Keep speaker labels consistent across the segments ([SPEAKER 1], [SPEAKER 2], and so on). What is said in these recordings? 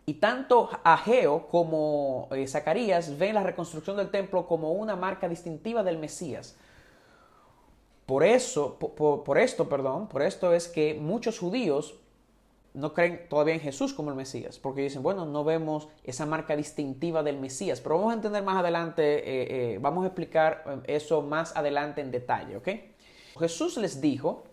[SPEAKER 1] Y tanto Ageo como Zacarías ven la reconstrucción del templo como una marca distintiva del Mesías. Por esto es que muchos judíos no creen todavía en Jesús como el Mesías, porque dicen, bueno, no vemos esa marca distintiva del Mesías, pero vamos a entender más adelante, vamos a explicar eso más adelante en detalle, ¿ok? Jesús les dijo,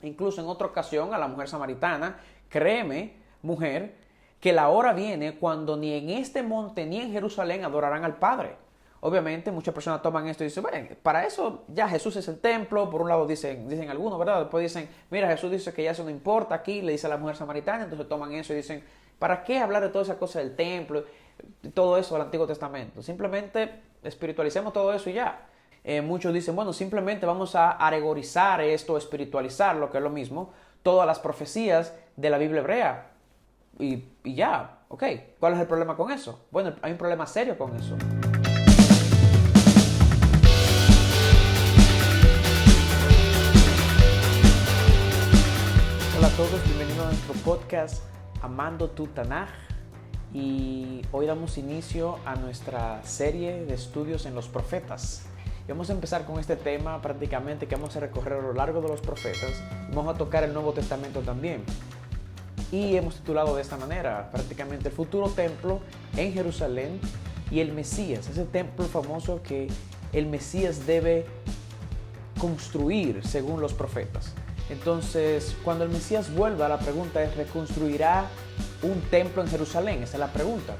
[SPEAKER 1] incluso en otra ocasión a la mujer samaritana, créeme, mujer, que la hora viene cuando ni en este monte ni en Jerusalén adorarán al Padre. Obviamente muchas personas toman esto y dicen, bueno, para eso ya Jesús es el templo. Por un lado dicen algunos, ¿verdad? Después dicen, mira, Jesús dice que ya eso no importa aquí, le dice a la mujer samaritana. Entonces toman eso y dicen, ¿para qué hablar de toda esa cosa del templo y todo eso del Antiguo Testamento? Simplemente espiritualicemos todo eso y ya. Muchos dicen, bueno, simplemente vamos a alegorizar esto, espiritualizar, lo que es lo mismo, todas las profecías de la Biblia hebrea. Y ya, ok. ¿Cuál es el problema con eso? Bueno, hay un problema serio con eso. Hola a todos, bienvenidos a nuestro podcast Amando tu Tanaj. Y hoy damos inicio a nuestra serie de estudios en los profetas. Y vamos a empezar con este tema prácticamente que vamos a recorrer a lo largo de los profetas. Y vamos a tocar el Nuevo Testamento también. Y hemos titulado de esta manera, prácticamente el futuro templo en Jerusalén y el Mesías, ese templo famoso que el Mesías debe construir según los profetas. Entonces, cuando el Mesías vuelva, la pregunta es, ¿reconstruirá un templo en Jerusalén? Esa es la pregunta.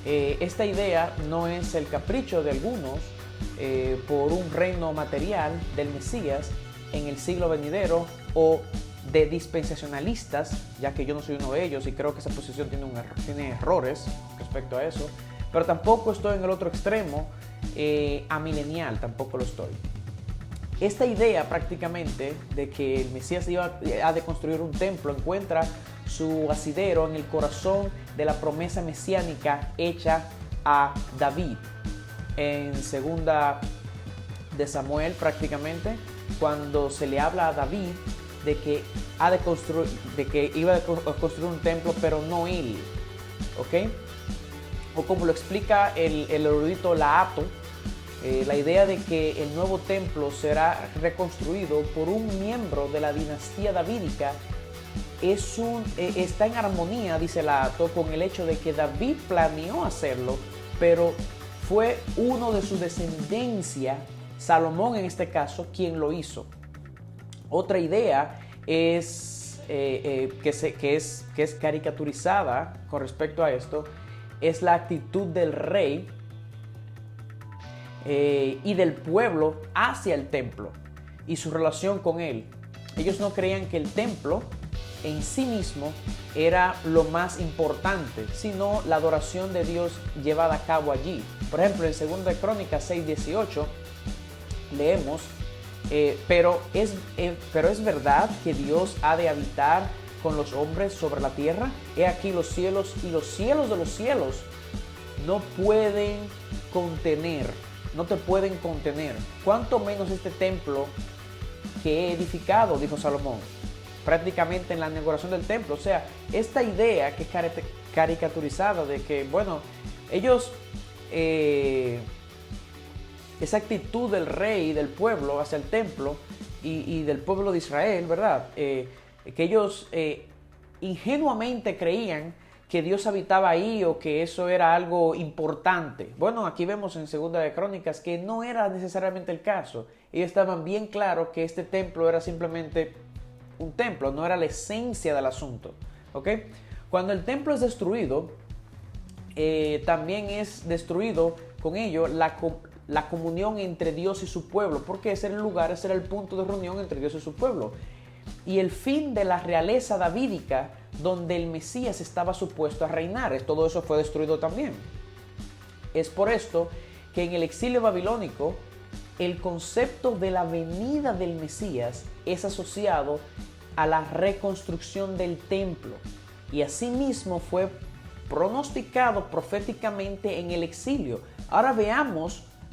[SPEAKER 1] Esta idea no es el capricho de algunos por un reino material del Mesías en el siglo venidero o de dispensacionalistas, ya que yo no soy uno de ellos y creo que esa posición tiene errores respecto a eso, pero tampoco estoy en el otro extremo, amilenial, tampoco lo estoy. Esta idea prácticamente de que el Mesías ha de construir un templo encuentra su asidero en el corazón de la promesa mesiánica hecha a David. En segunda de Samuel prácticamente, cuando se le habla a David de que iba a construir un templo, pero no él, ¿ok? O como lo explica el erudito Laato, la idea de que el nuevo templo será reconstruido por un miembro de la dinastía davídica está en armonía, dice Laato, con el hecho de que David planeó hacerlo, pero fue uno de su descendencia, Salomón en este caso, quien lo hizo. Otra idea es que es caricaturizada con respecto a esto, es la actitud del rey y del pueblo hacia el templo y su relación con él. Ellos no creían que el templo en sí mismo era lo más importante, sino la adoración de Dios llevada a cabo allí. Por ejemplo, en 2 de Crónicas 6:18 leemos, pero es verdad que Dios ha de habitar con los hombres sobre la tierra. He aquí los cielos y los cielos de los cielos no te pueden contener. Cuánto menos este templo que he edificado, dijo Salomón, prácticamente en la inauguración del templo. O sea, esta idea que es caricaturizada de que, bueno, ellos, esa actitud del rey y del pueblo hacia el templo y del pueblo de Israel, ¿verdad? Que ellos ingenuamente creían que Dios habitaba ahí o que eso era algo importante. Bueno, aquí vemos en 2 de Crónicas que no era necesariamente el caso. Ellos estaban bien claros que este templo era simplemente un templo, no era la esencia del asunto, ¿ok? Cuando el templo es destruido, también es destruido con ello la comunión entre Dios y su pueblo, porque ese era el lugar, ese era el punto de reunión entre Dios y su pueblo. Y el fin de la realeza davídica, donde el Mesías estaba supuesto a reinar, todo eso fue destruido también. Es por esto que en el exilio babilónico, el concepto de la venida del Mesías es asociado a la reconstrucción del templo. Y asimismo fue pronosticado proféticamente en el exilio. Ahora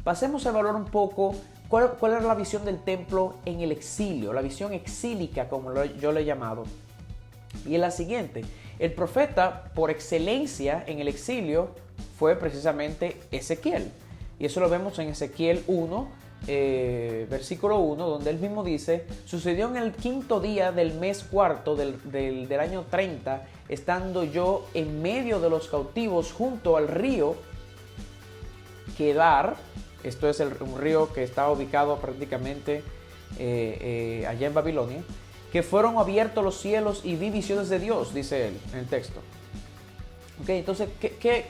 [SPEAKER 1] pasemos a evaluar un poco cuál era la visión del templo en el exilio, la visión exílica, como yo le he llamado. Y es la siguiente: El profeta por excelencia en el exilio fue precisamente Ezequiel. Y eso lo vemos en Ezequiel 1, versículo 1, donde él mismo dice: sucedió en el 5.º día del mes cuarto del año 30, estando yo en medio de los cautivos junto al río Quedar. Esto es un río que está ubicado prácticamente allá en Babilonia, que fueron abiertos los cielos y vi visiones de Dios, dice él en el texto. Okay, entonces,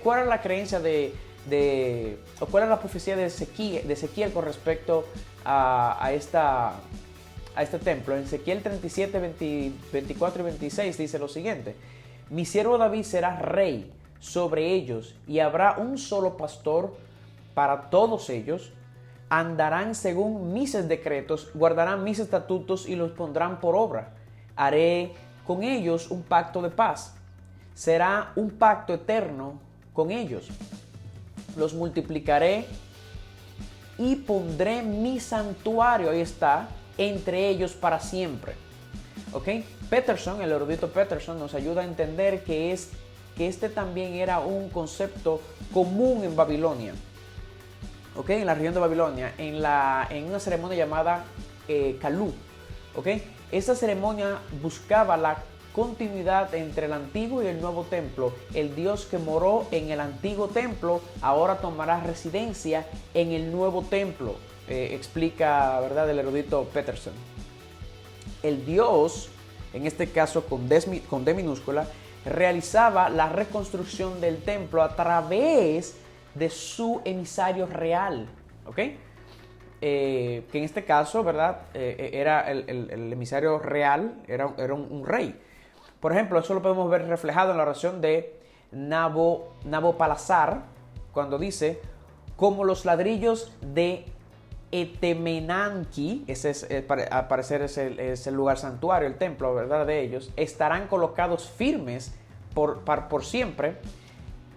[SPEAKER 1] ¿cuál es la creencia o cuál es la profecía de Ezequiel con respecto a este templo? En Ezequiel 37, 24 y 26 dice lo siguiente: mi siervo David será rey sobre ellos, y habrá un solo pastor para todos ellos. Andarán según mis decretos, guardarán mis estatutos y los pondrán por obra. Haré con ellos un pacto de paz. Será un pacto eterno con ellos. Los multiplicaré y pondré mi santuario, ahí está, entre ellos para siempre. ¿Ok? Peterson, el erudito Peterson, nos ayuda a entender que este también era un concepto común en Babilonia. ¿Ok? En la región de Babilonia, en una ceremonia llamada Calú. ¿Ok? Esta ceremonia buscaba la continuidad entre el antiguo y el nuevo templo. El Dios que moró en el antiguo templo ahora tomará residencia en el nuevo templo, explica, ¿verdad?, el erudito Peterson. El Dios, en este caso con D minúscula, realizaba la reconstrucción del templo a través de su emisario real, ¿ok? Que en este caso, ¿verdad?, era el emisario real, era un rey. Por ejemplo, eso lo podemos ver reflejado en la oración de Nabopolassar, cuando dice: como los ladrillos de Etemenanki, ese es, al parecer es el lugar santuario, el templo, ¿verdad?, de ellos, estarán colocados firmes por siempre.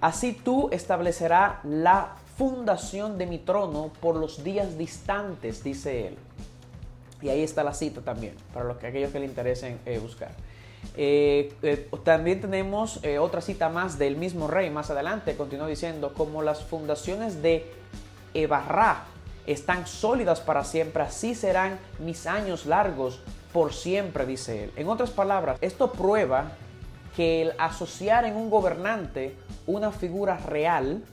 [SPEAKER 1] Así tú establecerás la fundación de mi trono por los días distantes, dice él. Y ahí está la cita también, para aquellos que le interesen buscar. También tenemos otra cita más del mismo rey más adelante. Continúa diciendo: como las fundaciones de Ebarrá están sólidas para siempre, así serán mis años largos por siempre, dice él. En otras palabras, esto prueba que el asociar en un gobernante una figura real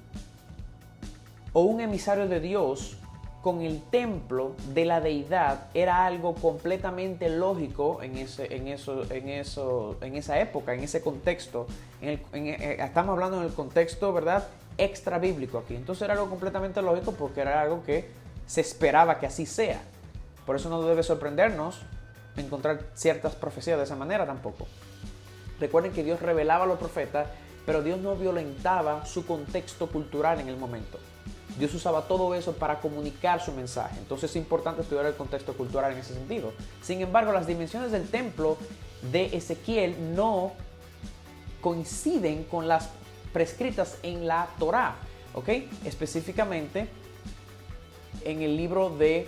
[SPEAKER 1] o un emisario de Dios con el templo de la deidad era algo completamente lógico en esa época, en ese contexto. Estamos hablando en el contexto, ¿verdad?, extra bíblico aquí. Entonces era algo completamente lógico, porque era algo que se esperaba que así sea. Por eso no debe sorprendernos encontrar ciertas profecías de esa manera tampoco. Recuerden que Dios revelaba a los profetas, pero Dios no violentaba su contexto cultural en el momento. Dios usaba todo eso para comunicar su mensaje. Entonces es importante estudiar el contexto cultural en ese sentido. Sin embargo, las dimensiones del templo de Ezequiel no coinciden con las prescritas en la Torá, ¿ok? Específicamente en el libro de,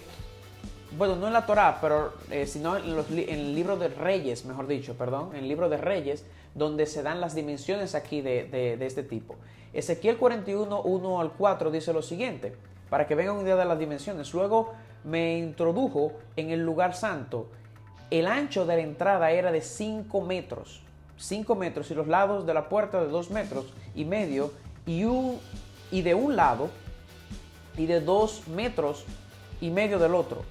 [SPEAKER 1] bueno, no en la Torá, pero sino en el libro de Reyes, mejor dicho, perdón, en el libro de Reyes, donde se dan las dimensiones aquí de este tipo. Ezequiel 41, 1 al 4 dice lo siguiente, para que vengan una idea de las dimensiones. Luego me introdujo en el lugar santo. El ancho de la entrada era de 5 metros. 5 metros, y los lados de la puerta de 2 metros y medio, y de un lado, y de 2 metros y medio del otro.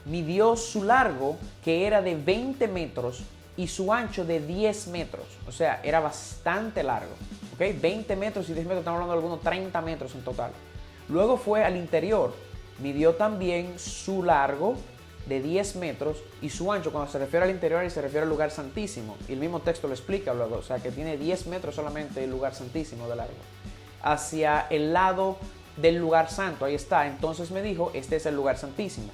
[SPEAKER 1] Midió su largo, que era de 20 metros, y su ancho de 10 metros. O sea, era bastante largo. ¿Okay? 20 metros y 10 metros, estamos hablando de algunos 30 metros en total. Luego fue al interior. Midió también su largo de 10 metros y su ancho. Cuando se refiere al interior, y se refiere al lugar santísimo. Y el mismo texto lo explica luego. O sea, que tiene 10 metros solamente el lugar santísimo de largo. Hacia el lado del lugar santo, ahí está. Entonces me dijo, este es el lugar santísimo.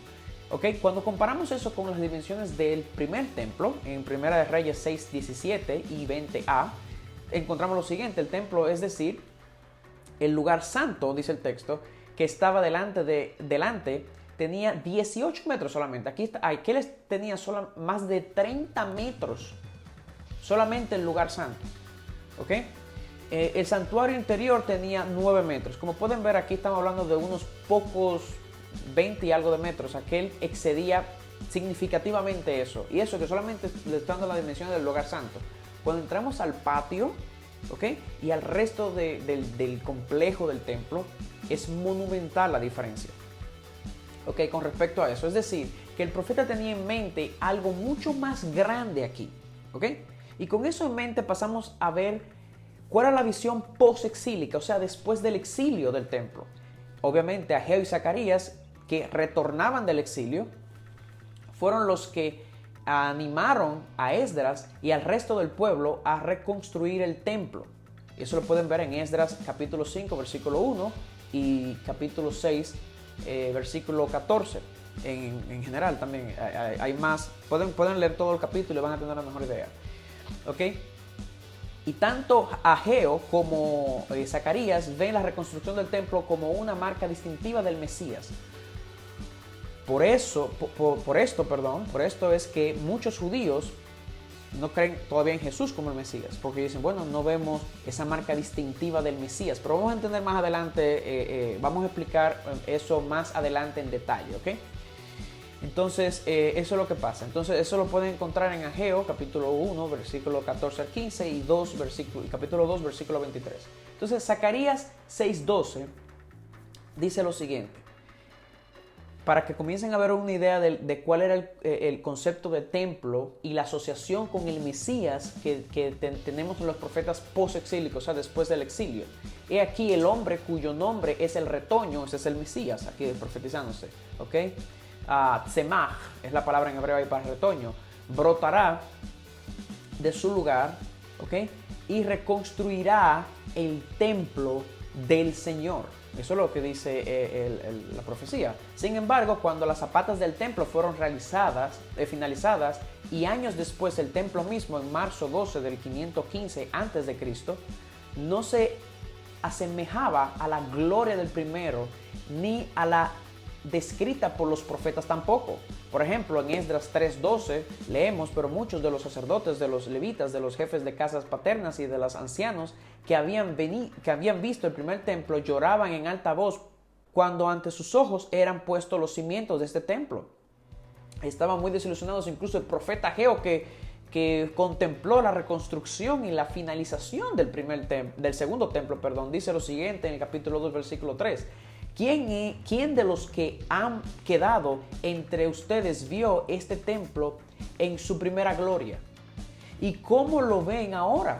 [SPEAKER 1] ¿Okay? Cuando comparamos eso con las dimensiones del primer templo, en Primera de Reyes 6, 17 y 20a, encontramos lo siguiente. El templo, es decir, el lugar santo, dice el texto, que estaba delante, tenía 18 metros solamente. Aquí les tenía más de 30 metros solamente el lugar santo. ¿ok? El santuario interior tenía 9 metros. Como pueden ver, aquí estamos hablando de unos pocos 20 y algo de metros. Aquel excedía significativamente eso. Y eso que solamente le está dando la dimensión del lugar santo. Cuando entramos al patio, ¿ok? Y al resto del complejo del templo, es monumental la diferencia, ¿ok? Con respecto a eso. Es decir, que el profeta tenía en mente algo mucho más grande aquí, ¿ok? Y con eso en mente pasamos a ver cuál era la visión post-exílica, o sea, después del exilio del templo. Obviamente, Ageo y Zacarías, que retornaban del exilio, fueron los que animaron a Esdras y al resto del pueblo a reconstruir el templo. Eso lo pueden ver en Esdras capítulo 5, versículo 1 y capítulo 6, versículo 14. En general también hay más. Pueden leer todo el capítulo y van a tener una mejor idea. ¿Ok? Y tanto Ageo como Zacarías ven la reconstrucción del templo como una marca distintiva del Mesías. Por esto es que muchos judíos no creen todavía en Jesús como el Mesías, porque dicen, bueno, no vemos esa marca distintiva del Mesías, pero vamos a entender más adelante, vamos a explicar eso más adelante en detalle, ¿ok? Entonces, eso es lo que pasa. Entonces, eso lo pueden encontrar en Ageo, capítulo 1, versículo 14 al 15, y capítulo 2, versículo 23. Entonces, Zacarías 6:12 dice lo siguiente, para que comiencen a ver una idea de cuál era el concepto de templo y la asociación con el Mesías que tenemos en los profetas post-exílicos, o sea, después del exilio. He aquí el hombre cuyo nombre es el retoño, ese es el Mesías, aquí profetizándose, ¿ok? Tzemach es la palabra en hebreo ahí para retoño, brotará de su lugar, ¿ok? Y reconstruirá el templo del Señor. Eso es lo que dice la profecía. Sin embargo, cuando las zapatas del templo fueron finalizadas, y años después el templo mismo, en marzo 12 del 515 a.C., no se asemejaba a la gloria del primero, ni a la descrita por los profetas tampoco. Por ejemplo, en Esdras 3:12 leemos, pero muchos de los sacerdotes, de los levitas, de los jefes de casas paternas y de los ancianos que habían visto el primer templo lloraban en alta voz cuando ante sus ojos eran puestos los cimientos de este templo. Estaban muy desilusionados, incluso el profeta Ageo que contempló la reconstrucción y la finalización del segundo templo, dice lo siguiente en el capítulo 2, versículo 3. ¿Quién de los que han quedado entre ustedes vio este templo en su primera gloria? ¿Y cómo lo ven ahora?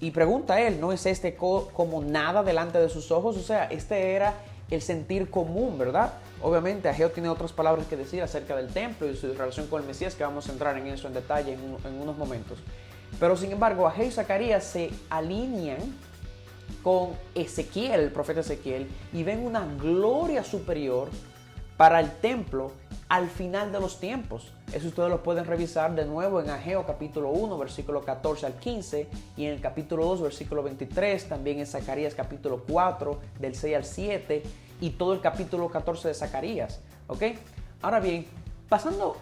[SPEAKER 1] Y pregunta él, ¿no es este como nada delante de sus ojos? O sea, este era el sentir común, ¿verdad? Obviamente Ageo tiene otras palabras que decir acerca del templo y su relación con el Mesías, que vamos a entrar en eso en detalle en unos momentos. Pero sin embargo, Ageo y Zacarías se alinean con Ezequiel, el profeta Ezequiel, y ven una gloria superior para el templo al final de los tiempos. Eso ustedes lo pueden revisar de nuevo en Ageo capítulo 1, versículo 14 al 15, y en el capítulo 2, versículo 23, también en Zacarías capítulo 4, del 6 al 7, y todo el capítulo 14 de Zacarías, ¿ok? Ahora bien, pasando,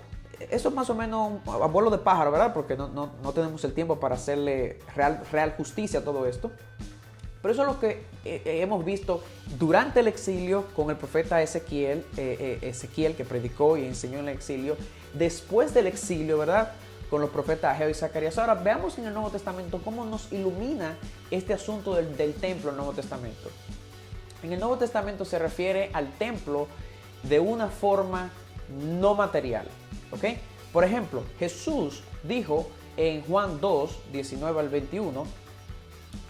[SPEAKER 1] eso es más o menos a vuelo de pájaro, ¿verdad? Porque no tenemos el tiempo para hacerle real justicia a todo esto. Pero eso es lo que hemos visto durante el exilio con el profeta Ezequiel que predicó y enseñó en el exilio. Después del exilio, ¿verdad? Con los profetas Ageo y Zacarías. Ahora veamos en el Nuevo Testamento cómo nos ilumina este asunto del templo en el Nuevo Testamento. En el Nuevo Testamento se refiere al templo de una forma no material, ¿ok? Por ejemplo, Jesús dijo en Juan 2, 19 al 21,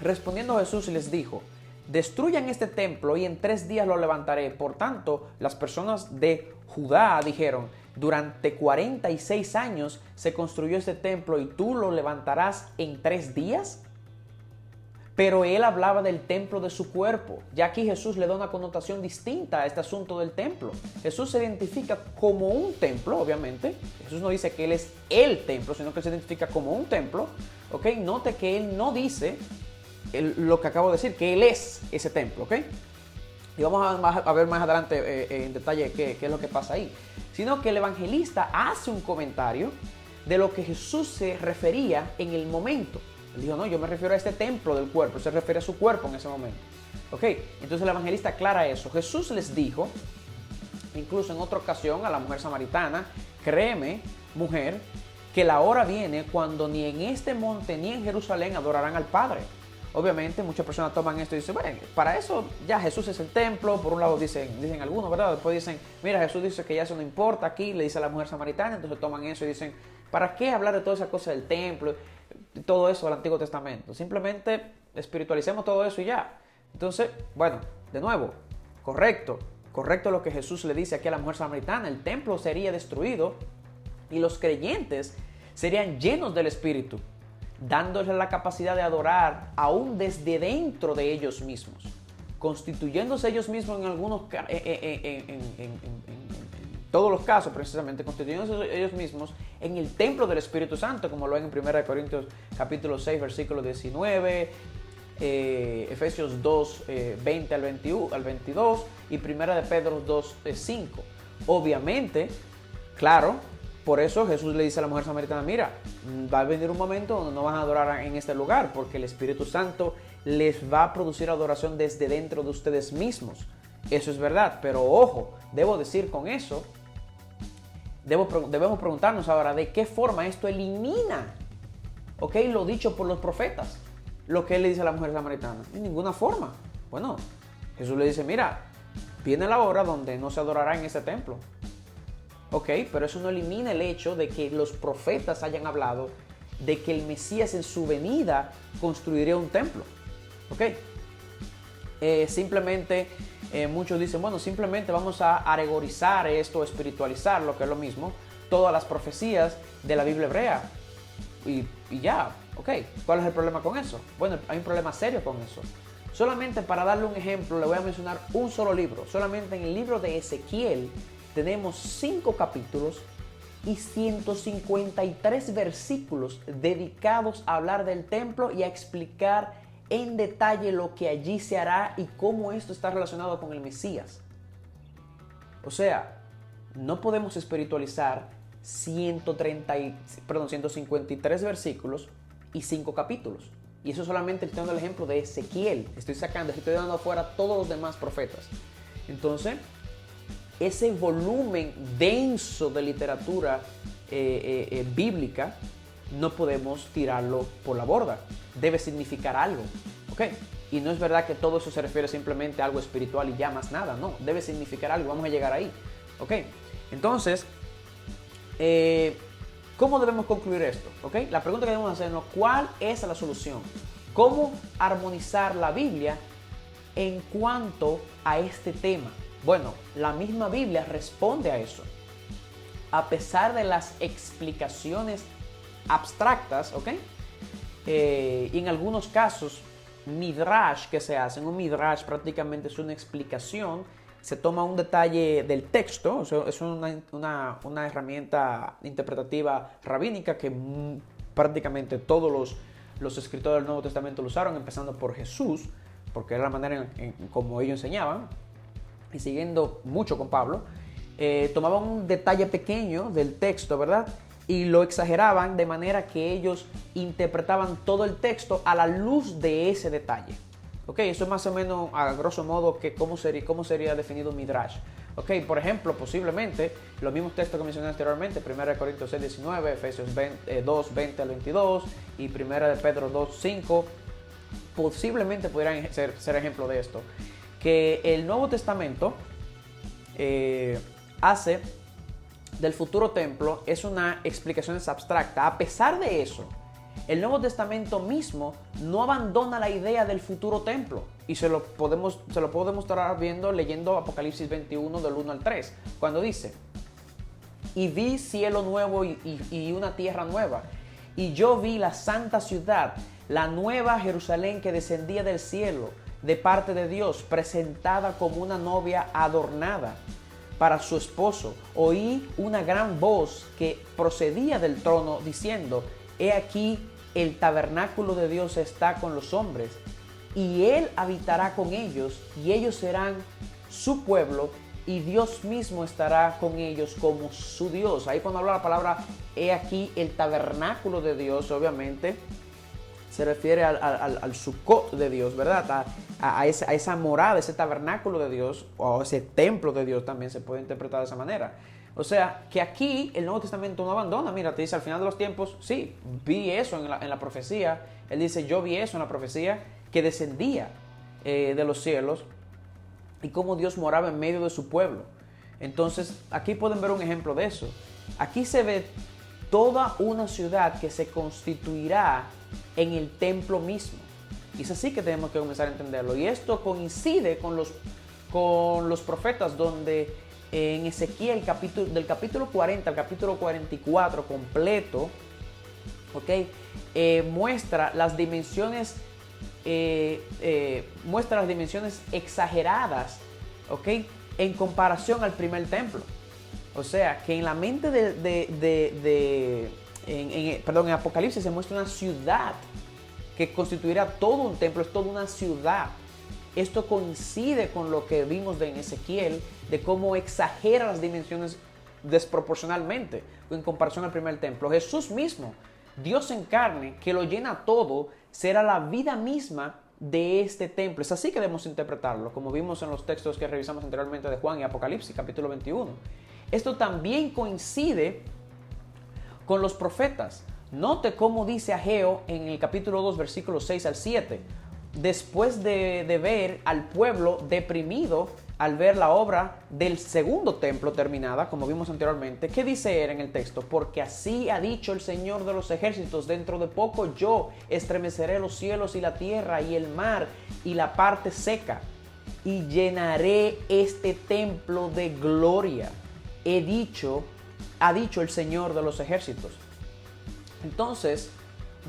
[SPEAKER 1] respondiendo Jesús les dijo, destruyan este templo y en 3 días lo levantaré. Por tanto, las personas de Judá dijeron, durante 46 años se construyó este templo y tú lo levantarás en 3 días. Pero él hablaba del templo de su cuerpo. Ya aquí Jesús le da una connotación distinta a este asunto del templo. Jesús se identifica como un templo, obviamente. Jesús no dice que él es el templo, sino que se identifica como un templo. ¿Ok? Note que él no dice lo que acabo de decir, que él es ese templo, ¿ok? Y vamos a ver más adelante en detalle qué es lo que pasa ahí. Sino que el evangelista hace un comentario de lo que Jesús se refería en el momento. Él dijo, no, yo me refiero a este templo del cuerpo. Se refiere a su cuerpo en ese momento. ¿Ok? Entonces el evangelista aclara eso. Jesús les dijo, incluso en otra ocasión a la mujer samaritana, créeme, mujer, que la hora viene cuando ni en este monte ni en Jerusalén adorarán al Padre. Obviamente muchas personas toman esto y dicen, bueno, para eso ya Jesús es el templo. Por un lado dicen algunos, ¿verdad? Después dicen, mira, Jesús dice que ya eso no importa aquí, le dice a la mujer samaritana. Entonces toman eso y dicen, ¿para qué hablar de todas esas cosas del templo? Todo eso del Antiguo Testamento. Simplemente espiritualicemos todo eso y ya. Entonces, bueno, de nuevo, correcto lo que Jesús le dice aquí a la mujer samaritana. El templo sería destruido y los creyentes serían llenos del Espíritu, dándoles la capacidad de adorar aún desde dentro de ellos mismos, constituyéndose ellos mismos en algunos en todos los casos, precisamente constituyéndose ellos mismos en el templo del Espíritu Santo, como lo ven en 1 Corintios capítulo 6 versículo 19, Efesios 2 20 al 22 y 1 de Pedro 2 5. Obviamente, claro, por eso Jesús le dice a la mujer samaritana, mira, va a venir un momento donde no van a adorar en este lugar, porque el Espíritu Santo les va a producir adoración desde dentro de ustedes mismos. Eso es verdad, pero ojo, debo decir con eso, debemos preguntarnos ahora de qué forma esto elimina, ¿ok?, lo dicho por los profetas, lo que él le dice a la mujer samaritana. En ninguna forma. Bueno, Jesús le dice, mira, viene la hora donde no se adorará en ese templo. Ok, pero eso no elimina el hecho de que los profetas hayan hablado de que el Mesías en su venida construiría un templo. Ok, muchos dicen, bueno, simplemente vamos a alegorizar esto, espiritualizar, lo que es lo mismo, todas las profecías de la Biblia hebrea. Y ya, ok, ¿cuál es el problema con eso? Bueno, hay un problema serio con eso. Solamente para darle un ejemplo, le voy a mencionar un solo libro. Solamente en el libro de Ezequiel tenemos 5 capítulos y 153 versículos dedicados a hablar del templo y a explicar en detalle lo que allí se hará y cómo esto está relacionado con el Mesías. O sea, no podemos espiritualizar 153 versículos y 5 capítulos. Y eso solamente estoy dando el ejemplo de Ezequiel. Estoy dando afuera todos los demás profetas. Entonces, ese volumen denso de literatura bíblica no podemos tirarlo por la borda. Debe significar algo, ¿ok? Y no es verdad que todo eso se refiere simplemente a algo espiritual y ya más nada, no. Debe significar algo, vamos a llegar ahí, ¿ok? Entonces, ¿cómo debemos concluir esto? ¿Ok? La pregunta que debemos hacernos, ¿cuál es la solución? ¿Cómo armonizar la Biblia en cuanto a este tema? Bueno, la misma Biblia responde a eso. A pesar de las explicaciones abstractas, ¿ok? Y en algunos casos, midrash que se hacen, un midrash prácticamente es una explicación, se toma un detalle del texto, o sea, es una herramienta interpretativa rabínica que prácticamente todos los escritores del Nuevo Testamento lo usaron, empezando por Jesús, porque era la manera en como ellos enseñaban, y siguiendo mucho con Pablo, tomaban un detalle pequeño del texto, ¿verdad?, y lo exageraban de manera que ellos interpretaban todo el texto a la luz de ese detalle. Ok, eso es más o menos a grosso modo que cómo sería definido un midrash. Ok, por ejemplo, posiblemente los mismos textos que mencioné anteriormente, 1 Corintios 6, 19, Efesios 2, 20 al 22 y 1 de Pedro 2, 5, posiblemente pudieran ser ejemplo de esto. Que el Nuevo Testamento hace del futuro templo es una explicación abstracta. A pesar de eso, el Nuevo Testamento mismo no abandona la idea del futuro templo. Y se lo puedo demostrar leyendo Apocalipsis 21 del 1 al 3, cuando dice: y vi cielo nuevo y una tierra nueva, y yo vi la santa ciudad, la nueva Jerusalén que descendía del cielo de parte de Dios, presentada como una novia adornada para su esposo. Oí una gran voz que procedía del trono diciendo: he aquí, el tabernáculo de Dios está con los hombres, y Él habitará con ellos, y ellos serán su pueblo, y Dios mismo estará con ellos como su Dios. Ahí cuando habla la palabra he aquí el tabernáculo de Dios, obviamente se refiere al Sukkot de Dios, ¿verdad? A esa morada, ese tabernáculo de Dios, o ese templo de Dios también se puede interpretar de esa manera. O sea, que aquí el Nuevo Testamento no abandona. Mira, te dice al final de los tiempos, sí, vi eso en la profecía. Él dice, yo vi eso en la profecía, que descendía de los cielos y cómo Dios moraba en medio de su pueblo. Entonces, aquí pueden ver un ejemplo de eso. Aquí se ve toda una ciudad que se constituirá en el templo mismo. Y es así que tenemos que comenzar a entenderlo. Y esto coincide con los profetas, donde en Ezequiel, del capítulo 40 al capítulo 44 completo, ¿okay? Muestra las dimensiones exageradas, ¿okay? En comparación al primer templo. O sea, que en la mente en Apocalipsis se muestra una ciudad que constituirá todo un templo, es toda una ciudad. Esto coincide con lo que vimos en Ezequiel, de cómo exagera las dimensiones desproporcionalmente en comparación al primer templo. Jesús mismo, Dios en carne, que lo llena todo, será la vida misma de este templo. Es así que debemos interpretarlo, como vimos en los textos que revisamos anteriormente de Juan y Apocalipsis, capítulo 21. Esto también coincide con los profetas. Note cómo dice Ageo en el capítulo 2, versículos 6 al 7. Después de ver al pueblo deprimido al ver la obra del segundo templo terminada, como vimos anteriormente, ¿qué dice él en el texto? Porque así ha dicho el Señor de los ejércitos, dentro de poco yo estremeceré los cielos y la tierra y el mar y la parte seca, y llenaré este templo de gloria. Ha dicho el Señor de los ejércitos. Entonces,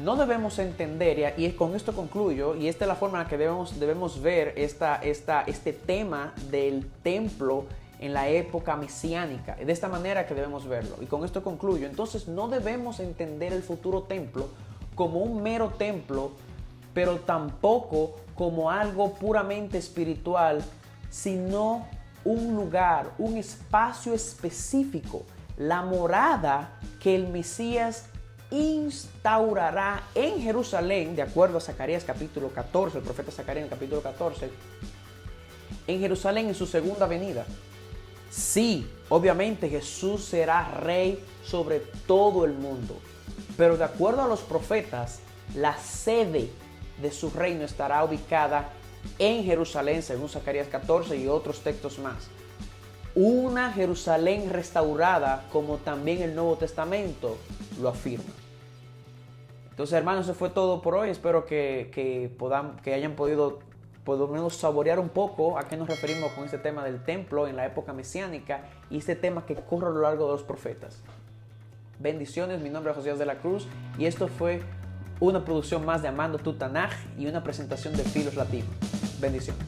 [SPEAKER 1] no debemos entender, y con esto concluyo, y esta es la forma en la que debemos ver este tema del templo en la época mesiánica. De esta manera que debemos verlo. Y con esto concluyo. Entonces, no debemos entender el futuro templo como un mero templo, pero tampoco como algo puramente espiritual, sino un lugar, un espacio específico, la morada que el Mesías instaurará en Jerusalén, de acuerdo a Zacarías capítulo 14, el profeta Zacarías en el capítulo 14, en Jerusalén en su segunda venida. Sí, obviamente Jesús será rey sobre todo el mundo, pero de acuerdo a los profetas, la sede de su reino estará ubicada en Jerusalén, según Zacarías 14 y otros textos más. Una Jerusalén restaurada, como también el Nuevo Testamento lo afirma. Entonces, hermanos, eso fue todo por hoy. Espero que hayan podido por lo menos saborear un poco a qué nos referimos con este tema del templo en la época mesiánica y este tema que corre a lo largo de los profetas. Bendiciones, mi nombre es Josías de la Cruz y esto fue una producción más de Amando tu Tanaj y una presentación de Filos Latino. Bendiciones.